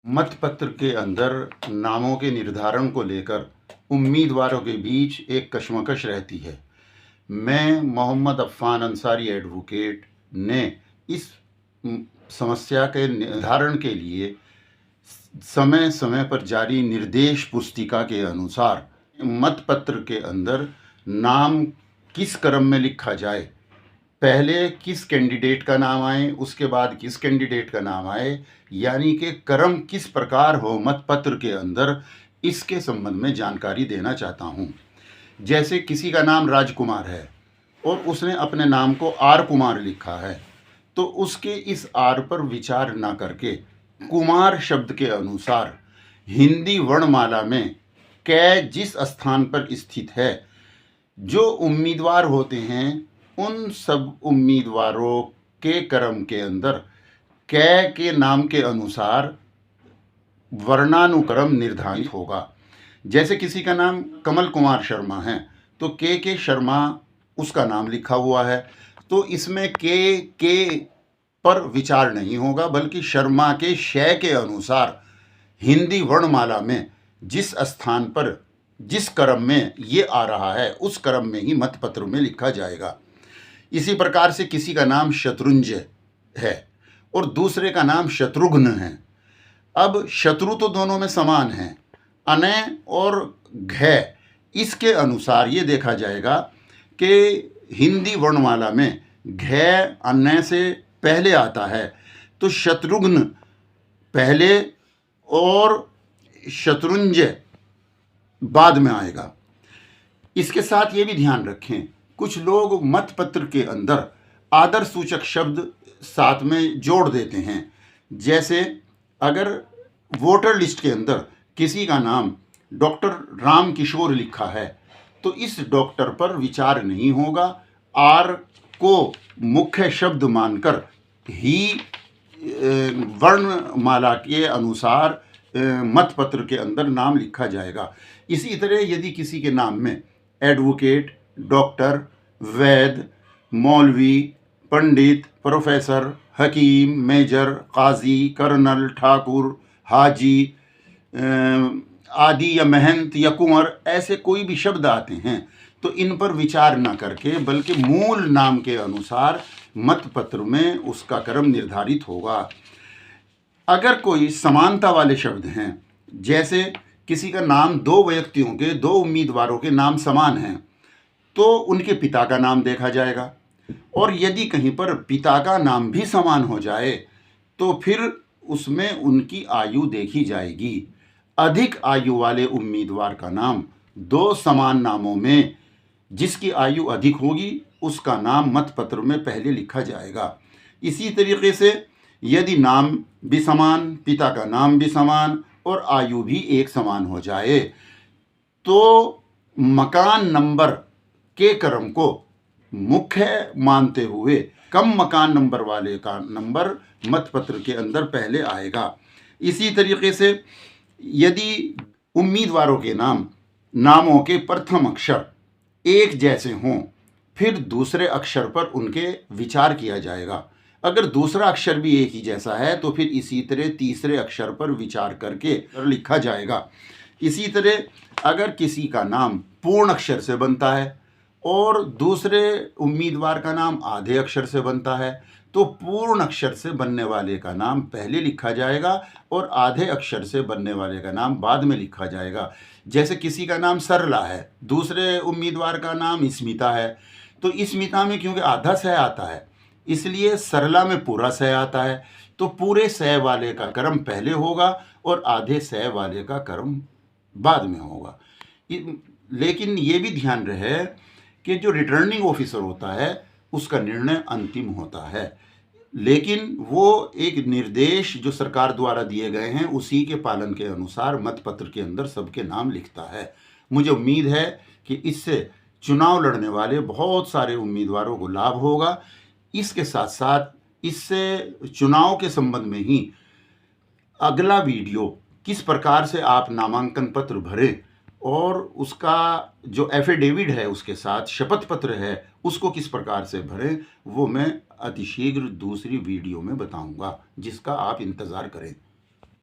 मतपत्र के अंदर नामों के निर्धारण को लेकर उम्मीदवारों के बीच एक कशमकश रहती है। मैं मोहम्मद अफ़ान अंसारी एडवोकेट ने इस समस्या के निर्धारण के लिए समय समय पर जारी निर्देश पुस्तिका के अनुसार मतपत्र के अंदर नाम किस क्रम में लिखा जाए, पहले किस कैंडिडेट का नाम आए, उसके बाद किस कैंडिडेट का नाम आए, यानी कि क्रम किस प्रकार हो मतपत्र के अंदर, इसके संबंध में जानकारी देना चाहता हूँ। जैसे किसी का नाम राजकुमार है और उसने अपने नाम को आर कुमार लिखा है, तो उसके इस आर पर विचार ना करके कुमार शब्द के अनुसार हिंदी वर्णमाला में कै जिस स्थान पर स्थित है, जो उम्मीदवार होते हैं उन सब उम्मीदवारों के क्रम के अंदर कै के नाम के अनुसार वर्णानुक्रम निर्धारित होगा। जैसे किसी का नाम कमल कुमार शर्मा है तो के शर्मा उसका नाम लिखा हुआ है, तो इसमें के पर विचार नहीं होगा, बल्कि शर्मा के शय के अनुसार हिंदी वर्णमाला में जिस स्थान पर जिस क्रम में ये आ रहा है उस क्रम में ही मतपत्र में लिखा जाएगा। इसी प्रकार से किसी का नाम शत्रुंजय है और दूसरे का नाम शत्रुघ्न है। अब शत्रु तो दोनों में समान है, अनय और घ, इसके अनुसार ये देखा जाएगा कि हिंदी वर्णमाला में घ अनय से पहले आता है, तो शत्रुघ्न पहले और शत्रुंजय बाद में आएगा। इसके साथ ये भी ध्यान रखें, कुछ लोग मतपत्र के अंदर आदर सूचक शब्द साथ में जोड़ देते हैं। जैसे अगर वोटर लिस्ट के अंदर किसी का नाम डॉक्टर राम किशोर लिखा है तो इस डॉक्टर पर विचार नहीं होगा, आर को मुख्य शब्द मानकर ही वर्णमाला के अनुसार मतपत्र के अंदर नाम लिखा जाएगा। इसी तरह यदि किसी के नाम में एडवोकेट, डॉक्टर, वैद, मौलवी, पंडित, प्रोफेसर, हकीम, मेजर, काजी, कर्नल, ठाकुर, हाजी आदि या महंत या कुंवर ऐसे कोई भी शब्द आते हैं तो इन पर विचार न करके बल्कि मूल नाम के अनुसार मतपत्र में उसका क्रम निर्धारित होगा। अगर कोई समानता वाले शब्द हैं, जैसे किसी का नाम दो व्यक्तियों के, दो उम्मीदवारों के नाम समान हैं, तो उनके पिता का नाम देखा जाएगा। और यदि कहीं पर पिता का नाम भी समान हो जाए तो फिर उसमें उनकी आयु देखी जाएगी। अधिक आयु वाले उम्मीदवार का नाम दो समान नामों में जिसकी आयु अधिक होगी उसका नाम मतपत्र में पहले लिखा जाएगा। इसी तरीके से यदि नाम भी समान, पिता का नाम भी समान और आयु भी एक समान हो जाए तो मकान नंबर के क्रम को मुख्य मानते हुए कम मकान नंबर वाले का नंबर मतपत्र के अंदर पहले आएगा। इसी तरीके से यदि उम्मीदवारों के नामों के प्रथम अक्षर एक जैसे हों, फिर दूसरे अक्षर पर उनके विचार किया जाएगा। अगर दूसरा अक्षर भी एक ही जैसा है तो फिर इसी तरह तीसरे अक्षर पर विचार करके लिखा जाएगा। इसी तरह अगर किसी का नाम पूर्ण अक्षर से बनता है और दूसरे उम्मीदवार का नाम आधे अक्षर से बनता है तो पूर्ण अक्षर से बनने वाले का नाम पहले लिखा जाएगा और आधे अक्षर से बनने वाले का नाम बाद में लिखा जाएगा। जैसे किसी का नाम सरला है, दूसरे उम्मीदवार का नाम स्मिता है, तो स्मिता में क्योंकि आधा सह आता है इसलिए सरला में पूरा सह आता है, तो पूरे सह वाले का क्रम पहले होगा और आधे सह वाले का क्रम बाद में होगा। लेकिन ये भी ध्यान रहे कि जो रिटर्निंग ऑफिसर होता है उसका निर्णय अंतिम होता है, लेकिन वो एक निर्देश जो सरकार द्वारा दिए गए हैं उसी के पालन के अनुसार मतपत्र के अंदर सबके नाम लिखता है। मुझे उम्मीद है कि इससे चुनाव लड़ने वाले बहुत सारे उम्मीदवारों को लाभ होगा। इसके साथ साथ इससे चुनाव के संबंध में ही अगला वीडियो किस प्रकार से आप नामांकन पत्र भरें और उसका जो एफिडेविट है उसके साथ शपथ पत्र है उसको किस प्रकार से भरें, वो मैं अतिशीघ्र दूसरी वीडियो में बताऊंगा, जिसका आप इंतज़ार करें।